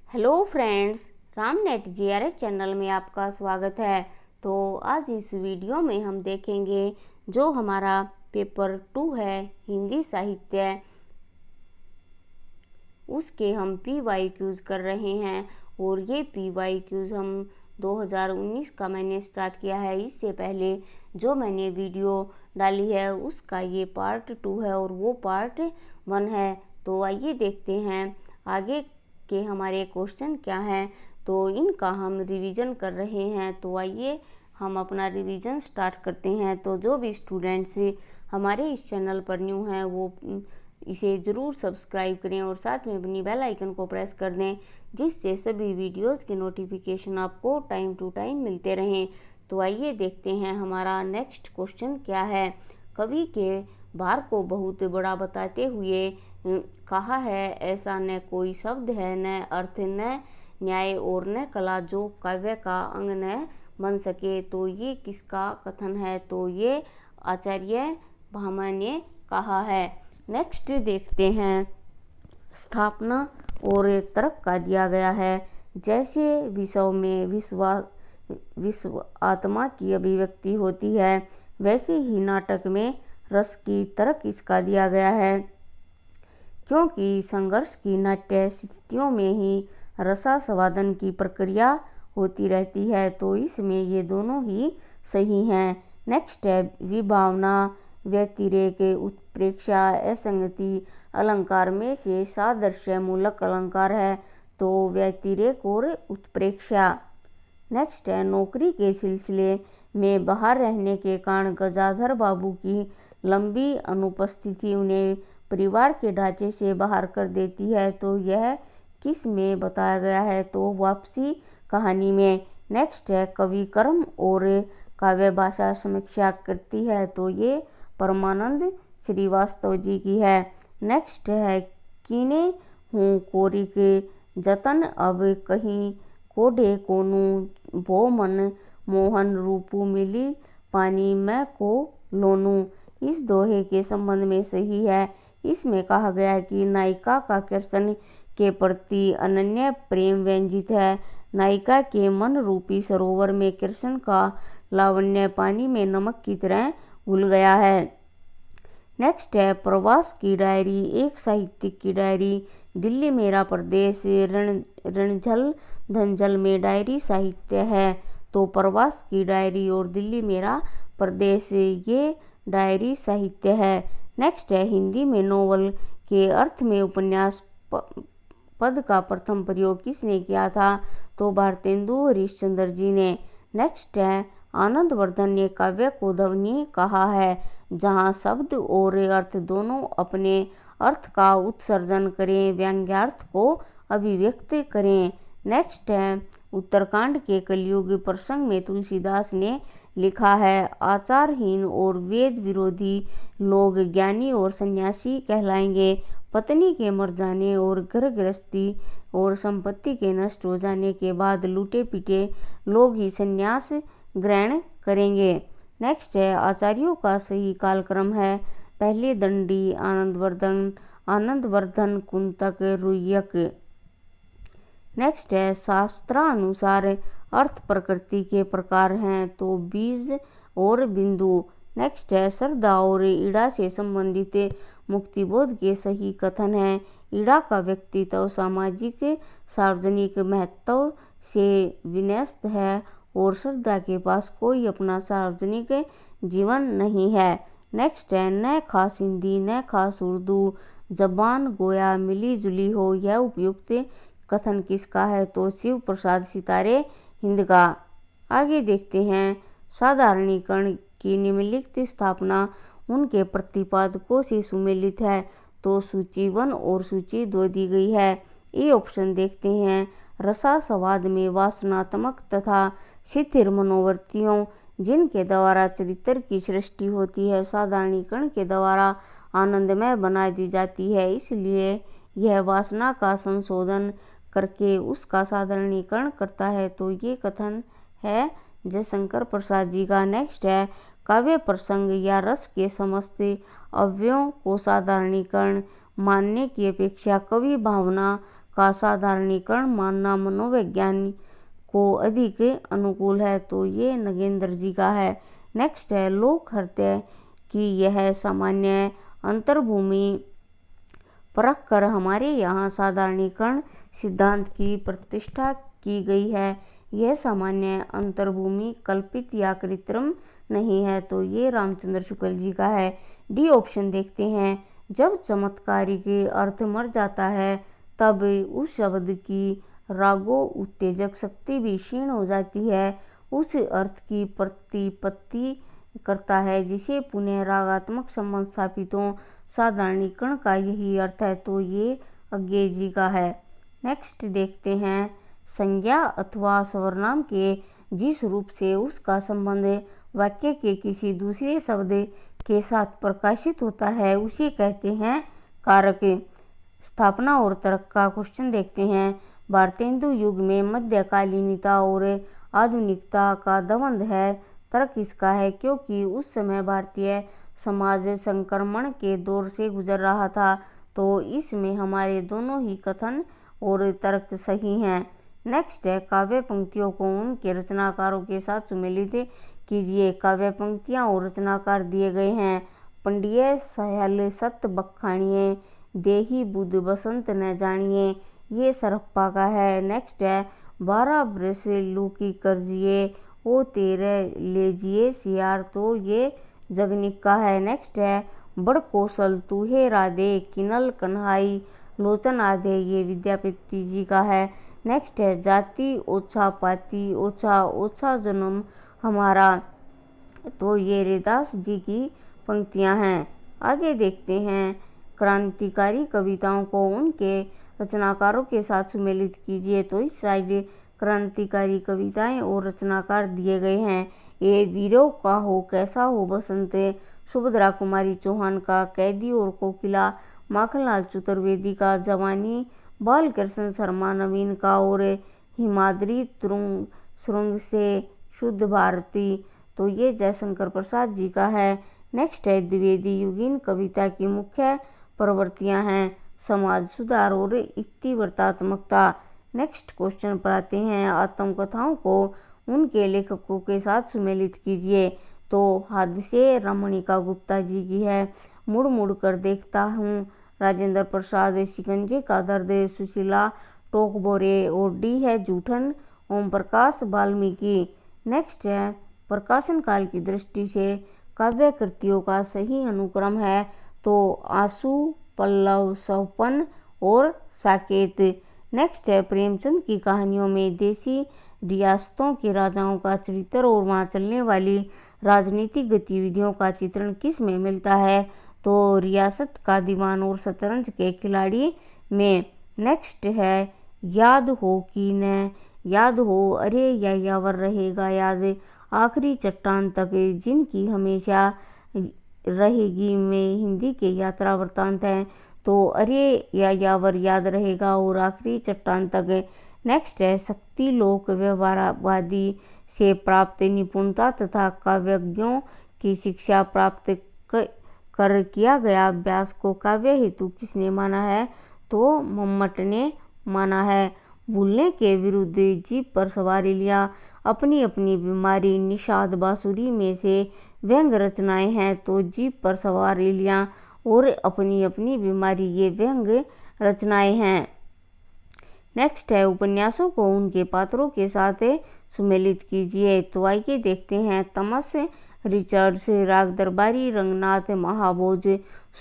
Hello friends, रामनेट जीआरएच channel में आपका स्वागत है। तो आज इस वीडियो में हम देखेंगे जो हमारा पेपर 2 है हिंदी साहित्य, उसके हम PYQs कर रहे हैं। और ये PYQs हम 2019 का मैंने स्टार्ट किया है। इससे पहले जो मैंने वीडियो डाली है उसका ये पार्ट 2 है और वो पार्ट 1 है। तो आइए देखते हैं आगे के हमारे क्वेश्चन क्या हैं। तो इनका हम रिवीजन कर रहे हैं। तो आइए हम अपना रिवीजन स्टार्ट करते हैं। तो जो भी स्टूडेंट्स हमारे इस चैनल पर न्यू हैं वो इसे ज़रूर सब्सक्राइब करें और साथ में अपनी बेल आइकन को प्रेस कर दें, जिससे सभी वीडियोस के नोटिफिकेशन आपको टाइम टू टाइम मिलते रहें। तो आइए देखते हैं हमारा नेक्स्ट क्वेश्चन क्या है। कवि के भार को बहुत बड़ा बताते हुए कहा है, ऐसा न कोई शब्द है, न अर्थ, न न्याय और न कला जो काव्य का अंग न बन सके। तो ये किसका कथन है? तो ये आचार्य भामा ने कहा है। नेक्स्ट देखते हैं, स्थापना और तर्क का दिया गया है। जैसे विषय में विश्व आत्मा की अभिव्यक्ति होती है, वैसे ही नाटक में रस की तर्क इसका दिया गया है, क्योंकि संघर्ष की नाट्य स्थितियों में ही रसास्वादन की प्रक्रिया होती रहती है। तो इसमें ये दोनों ही सही हैं। नेक्स्ट है, विभावना, व्यतिरेक, उत्प्रेक्षा, असंगति अलंकार में से सादृश्य मूलक अलंकार है। तो व्यतिरेक और उत्प्रेक्षा। नेक्स्ट है, नौकरी के सिलसिले में बाहर रहने के कारण गजाधर बाबू की लंबी अनुपस्थिति उन्हें परिवार के ढांचे से बाहर कर देती है। तो यह किस में बताया गया है? तो वापसी कहानी में। नेक्स्ट है, कवि कर्म और काव्य भाषा समीक्षा करती है। तो ये परमानंद श्रीवास्तव जी की है। नेक्स्ट है, कीने हूँ कोरी के जतन अब कहीं कोडे कोनू भो मन मोहन रूपू मिली पानी मैं को लोनू। इस दोहे के संबंध में सही है। इसमें कहा गया है कि नायिका का कृष्ण के प्रति अनन्य प्रेम व्यंजित है। नायिका के मन रूपी सरोवर में कृष्ण का लावण्य पानी में नमक की तरह घुल गया है। नेक्स्ट है, प्रवास की डायरी, एक साहित्यिक की डायरी। दिल्ली मेरा प्रदेश, रणझल धनझल में डायरी साहित्य है। तो प्रवास की डायरी और दिल्ली मेरा प्रदेश ये डायरी साहित्य है। नेक्स्ट है, हिंदी में नोवेल के अर्थ में उपन्यास पद का प्रथम प्रयोग किसने किया था? तो भारतेंदु हरिश्चंद्र जी ने। नेक्स्ट है, आनंदवर्धन ने काव्य को ध्वनि कहा है, जहाँ शब्द और अर्थ दोनों अपने अर्थ का उत्सर्जन करें, व्यंग्यार्थ को अभिव्यक्त करें। नेक्स्ट है, उत्तरकांड के कलयुग प्रसंग में तुलसीदास ने लिखा है, आचारहीन और वेद विरोधी लोग ज्ञानी और सन्यासी कहलाएंगे। पत्नी के मर जाने और घर गृहस्थी और संपत्ति के नष्ट हो जाने के बाद लूटे पीटे लोग ही सन्यास ग्रहण करेंगे। नेक्स्ट है, आचार्यों का सही कालक्रम है, पहले दंडी, आनंदवर्धन, कुंतक, रुय्यक। नेक्स्ट है, शास्त्रानुसार अर्थ प्रकृति के प्रकार हैं। तो बीज और बिंदु। नेक्स्ट है, श्रद्धा और ईड़ा से संबंधित मुक्तिबोध के सही कथन है। ईड़ा का व्यक्तित्व सामाजिक सार्वजनिक महत्व से विन्यस्त है और श्रद्धा के पास कोई अपना सार्वजनिक जीवन नहीं है। नेक्स्ट है, न खास हिंदी न खास उर्दू, जबान गोया मिली जुली हो, यह उपयुक्त कथन किसका है? तो शिव प्रसाद सितारे हिंद का। आगे देखते हैं, साधारणीकरण की निम्नलिखित स्थापना उनके प्रतिपादकों से सुमेलित है। तो सूची 1 और सूची 2 दी गई है। ये ऑप्शन देखते हैं, रसास्वाद में वासनात्मक तथा शिथिल मनोवृत्तियों जिनके द्वारा चरित्र की सृष्टि होती है, साधारणीकरण के द्वारा आनंदमय बना दी जाती है, इसलिए यह वासना का संशोधन करके उसका साधारणीकरण करता है। तो ये कथन है जयशंकर प्रसाद जी का। नेक्स्ट है, काव्य प्रसंग या रस के समस्त अवयवों को साधारणीकरण मानने की अपेक्षा कवि भावना का साधारणीकरण मानना मनोविज्ञान को अधिक अनुकूल है, तो ये नगेंद्र जी का है। नेक्स्ट है लोक हृदय की यह सामान्य अंतर्भूमि परख कर हमारे यहाँ साधारणीकरण सिद्धांत की प्रतिष्ठा की गई है। यह सामान्य अंतर्भूमि कल्पित या कृत्रिम नहीं है, तो ये रामचंद्र शुक्ल जी का है। डी ऑप्शन देखते हैं। जब चमत्कारी के अर्थ मर जाता है तब उस शब्द की रागो उत्तेजक शक्ति भी क्षीण हो जाती है, उस अर्थ की प्रतिपत्ति करता है जिसे पुनः रागात्मक संबंध स्थापित हो। साधारणीकरण का यही अर्थ है, तो ये अज्ञे जी का है। नेक्स्ट देखते हैं। संज्ञा अथवा सर्वनाम के जिस रूप से उसका संबंध वाक्य के किसी दूसरे शब्द के साथ प्रकाशित होता है उसे कहते हैं कारक। स्थापना और तर्क का क्वेश्चन देखते हैं। भारतेंदु युग में मध्यकालीनता और आधुनिकता का द्वंद्व है। तर्क इसका है क्योंकि उस समय भारतीय समाज संक्रमण के दौर से गुजर रहा था, तो इसमें हमारे दोनों ही कथन और तर्क सही हैं। नेक्स्ट है काव्य पंक्तियों को उनके रचनाकारों के साथ सुमेलित कीजिए। काव्य पंक्तियाँ और रचनाकार दिए गए हैं। पंडिय सहल सत बखानिए, देही बुध बसंत न जानिए, ये सरप्पा का है। नेक्स्ट है 12 बरस लूकी करजिए, ओ 13 लेजिए सियार, तो ये जगनिक का है। नेक्स्ट है बड़ कौशल तूहे राधे, किनल कन्हाई लोचन आधे, ये विद्यापति जी का है। नेक्स्ट है जाति ओछा पाती, ओछा ओछा जन्म हमारा, तो ये रैदास जी की पंक्तियां हैं। आगे देखते हैं। क्रांतिकारी कविताओं को उनके रचनाकारों के साथ सुमेलित कीजिए, तो इस साइड क्रांतिकारी कविताएं और रचनाकार दिए गए हैं। ये वीरों का हो कैसा हो बसंत, सुभद्रा कुमारी चौहान का कैदी और कोकिला, माखनलाल चतुर्वेदी का जवानी, बालकृष्ण शर्मा नवीन का और हिमाद्री सुरंग से शुद्ध भारती, तो ये जयशंकर प्रसाद जी का है। नेक्स्ट है द्विवेदी युगीन कविता की मुख्य प्रवृत्तियां हैं समाज सुधार और इतिवृत्तात्मकता। नेक्स्ट क्वेश्चन पर आते हैं। आत्मकथाओं को उनके लेखकों के साथ सुमेलित कीजिए, तो हादसे रमणिका गुप्ता जी की है। मुड़ मुड़ कर देखता हूँ राजेंद्र प्रसाद, शिकंजे का दर्द सुशीला टोकबोरे, और डी है जूठन ओम प्रकाश वाल्मीकि। नेक्स्ट है प्रकाशन काल की दृष्टि से काव्य कृतियों का सही अनुक्रम है, तो आंसू, पल्लव, सोपन और साकेत। नेक्स्ट है प्रेमचंद की कहानियों में देसी रियासतों के राजाओं का चरित्र और वहाँ चलने वाली राजनीतिक गतिविधियों का चित्रण किस में मिलता है, तो रियासत का दीवान और शतरंज के खिलाड़ी में। नेक्स्ट है याद हो कि न याद हो, अरे या यावर रहेगा याद, आखिरी चट्टान तक जिनकी हमेशा रहेगी में हिंदी के यात्रा वृत्तांत हैं, तो अरे या यावर याद रहेगा और आखिरी चट्टान तक। नेक्स्ट है शक्ति लोक व्यवहारवादी से प्राप्त निपुणता तथा काव्यज्ञों की शिक्षा प्राप्त कर किया गया अभ्यास को काव्य हेतु किसने माना है, तो मम्मट ने माना है। भूलने के विरुद्ध जीप पर सवारी लिया, अपनी अपनी बीमारी, निषाद बांसुरी में से व्यंग रचनाएं हैं, तो जीप पर सवारी लिया और अपनी अपनी बीमारी, ये व्यंग रचनाएं हैं। नेक्स्ट है उपन्यासों को उनके पात्रों के साथ सुमेलित कीजिए, तो आइए देखते हैं। तमस रिचर्ड्स, राग दरबारी, रंगनाथ, महाभोज,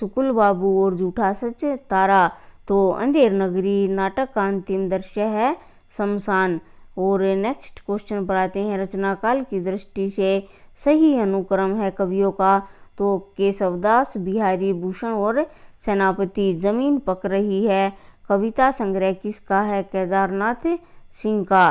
शुक्ल बाबू और झूठा सच तारा, तो अंधेर नगरी नाटक का अंतिम दृश्य है शमशान। और नेक्स्ट क्वेश्चन पर आते हैं। रचनाकाल की दृष्टि से सही अनुक्रम है कवियों का, तो केशवदास, बिहारी भूषण और सेनापति। जमीन पक रही है कविता संग्रह किसका है, केदारनाथ सिंह का।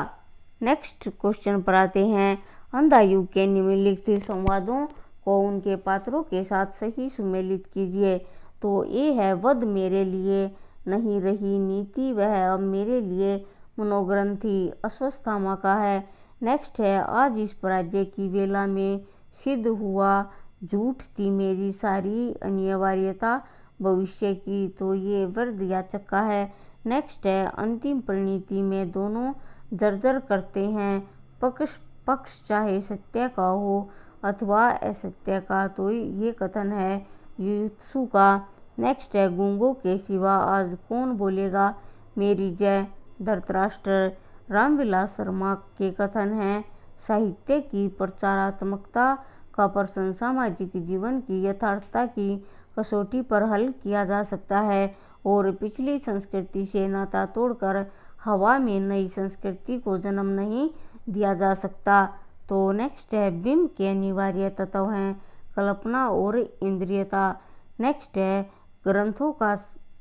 नेक्स्ट क्वेश्चन पर आते हैं। अंधा युग के निम्नलिखित संवादों को उनके पात्रों के साथ सही सुमेलित कीजिए, तो ये है वध मेरे लिए नहीं रही नीति, वह अब मेरे लिए मनोग्रंथि, अश्वत्थामा का है। नेक्स्ट है आज इस पराजय की वेला में सिद्ध हुआ, झूठ थी मेरी सारी अनिवार्यता भविष्य की, तो ये वृद्धयाचक का है। नेक्स्ट है अंतिम परिणति में दोनों जर्जर करते हैं, पक्ष चाहे सत्य का हो अथवा असत्य का। तो ये कथन है युत्सु का। नेक्स्ट है गूंगों के सिवा आज कौन बोलेगा मेरी जय, धृतराष्ट्र। रामविलास शर्मा के कथन है साहित्य की प्रचारात्मकता का प्रश्न सामाजिक जीवन की यथार्थता की कसौटी पर हल किया जा सकता है और पिछली संस्कृति से नाता तोड़कर हवा में नई संस्कृति को जन्म नहीं दिया जा सकता। तो नेक्स्ट है बिंब के अनिवार्य तत्व हैं कल्पना और इंद्रियता। नेक्स्ट है ग्रंथों का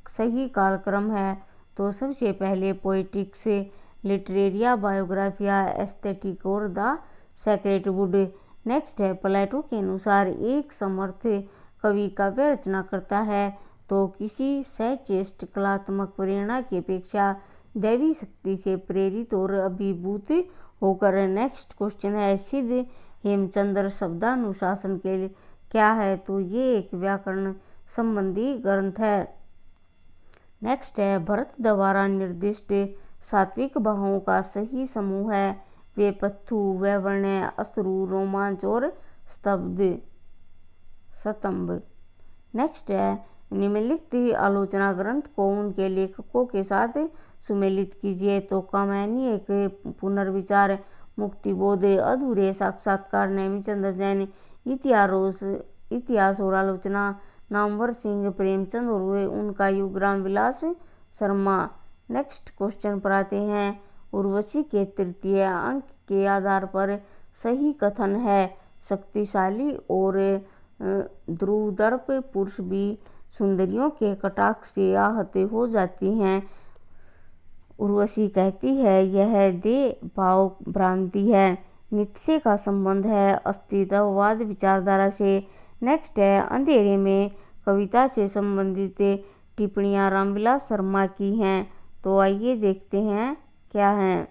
सही कालक्रम है। तो सबसे पहले पोएटिक्स, लिटरेरिया, बायोग्राफिया, एस्थेटिक और द सेक्रेट वुड। नेक्स्ट है प्लेटो के अनुसार एक समर्थ कवि काव्य रचना करता है तो किसी सचेष्ट कलात्मक प्रेरणा की अपेक्षा दैवी शक्ति से प्रेरित और अभिभूत होकर। नेक्स्ट क्वेश्चन है सिद्ध हेमचंद्र शब्दानुशासन के लिए क्या है। तो ये एक व्याकरण संबंधी ग्रंथ है। नेक्स्ट है भरत द्वारा निर्दिष्ट सात्विक भावों का सही समूह है वे पत्थु, वैवर्ण्य, अश्रु, रोमांच और स्तंभ। नेक्स्ट है निम्नलिखित आलोचना ग्रंथ को उनके लेखकों के साथ सुमेलित कीजिए। तो कामायनी एक पुनर्विचार, मुक्तिबोध, अधूरे साक्षात्कार, नेमिचंद्र जैन, इतिहास और आलोचना, नामवर सिंह, प्रेमचंद और उनका युग, रामविलास शर्मा। नेक्स्ट क्वेश्चन पर आते हैं। उर्वशी के तृतीय अंक के आधार पर सही कथन है शक्तिशाली और ध्रुवदर्प पुरुष भी सुंदरियों के कटाक्ष से आहत हो जाती हैं। उर्वशी कहती है यह देह भाव भ्रांति है। नित्य का संबंध है अस्तित्ववाद विचारधारा से। नेक्स्ट है अंधेरे में कविता से संबंधित टिप्पणियां रामविलास शर्मा की हैं। तो आइए देखते हैं क्या है।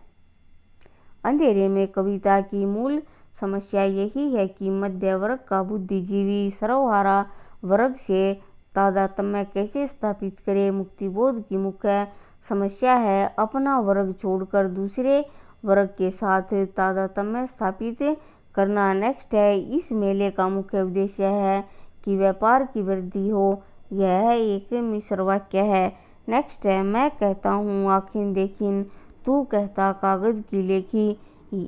अंधेरे में कविता की मूल समस्या यही है कि मध्य वर्ग का बुद्धिजीवी सर्वहारा वर्ग से तादात्म्य कैसे स्थापित करे। मुक्तिबोध की मुख्य समस्या है अपना वर्ग छोड़कर दूसरे वर्ग के साथ तादात्म्य स्थापित करना। नेक्स्ट है इस मेले का मुख्य उद्देश्य है कि व्यापार की वृद्धि हो। यह एक मिश्र वाक्य है। नेक्स्ट है मैं कहता हूँ आखिन देखिन, तू कहता कागज की लेखी।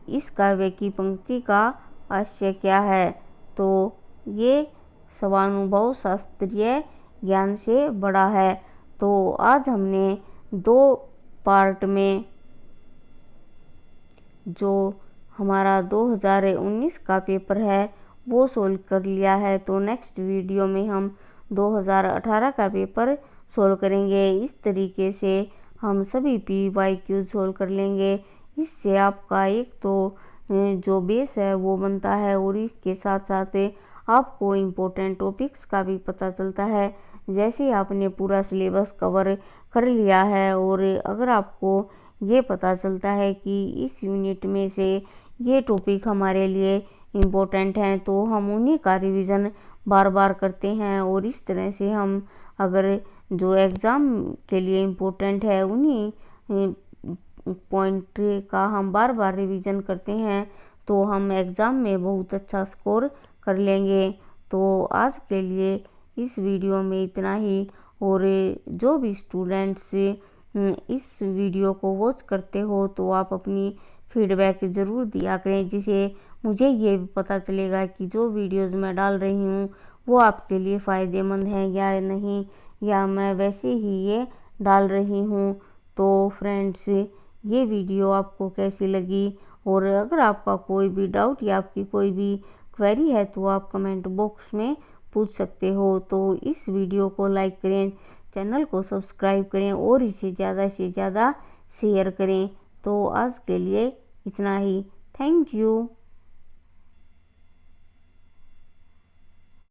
इस काव्य की पंक्ति का आशय क्या है। तो ये स्वानुभव शास्त्रीय ज्ञान से बड़ा है। तो आज हमने 2 पार्ट में जो हमारा 2019 का पेपर है वो सोल्व कर लिया है। तो नेक्स्ट वीडियो में हम 2018 का पेपर सोल्व करेंगे। इस तरीके से हम सभी PYQ सोल्व कर लेंगे। इससे आपका एक तो जो बेस है वो बनता है और इसके साथ साथ आपको इम्पोर्टेंट टॉपिक्स का भी पता चलता है। जैसे आपने पूरा सिलेबस कवर कर लिया है और अगर आपको ये पता चलता है कि इस यूनिट में से ये टॉपिक हमारे लिए इम्पोर्टेंट हैं तो हम उन्हीं का रिवीजन बार बार करते हैं और इस तरह से हम अगर जो एग्ज़ाम के लिए इम्पोर्टेंट है उन्हीं पॉइंट का हम बार बार रिवीजन करते हैं तो हम एग्ज़ाम में बहुत अच्छा स्कोर कर लेंगे। तो आज के लिए इस वीडियो में इतना ही। और जो भी स्टूडेंट्स इस वीडियो को वॉच करते हो तो आप अपनी फीडबैक ज़रूर दिया करें जिसे मुझे ये भी पता चलेगा कि जो वीडियोस मैं डाल रही हूँ वो आपके लिए फ़ायदेमंद हैं या नहीं, या मैं वैसे ही ये डाल रही हूँ। तो फ्रेंड्स ये वीडियो आपको कैसी लगी और अगर आपका कोई भी डाउट या आपकी कोई भी क्वेरी है तो आप कमेंट बॉक्स में पूछ सकते हो। तो इस वीडियो को लाइक करें, चैनल को सब्सक्राइब करें और इसे ज़्यादा से ज़्यादा शेयर करें। तो आज के लिए इतना ही। Thank you.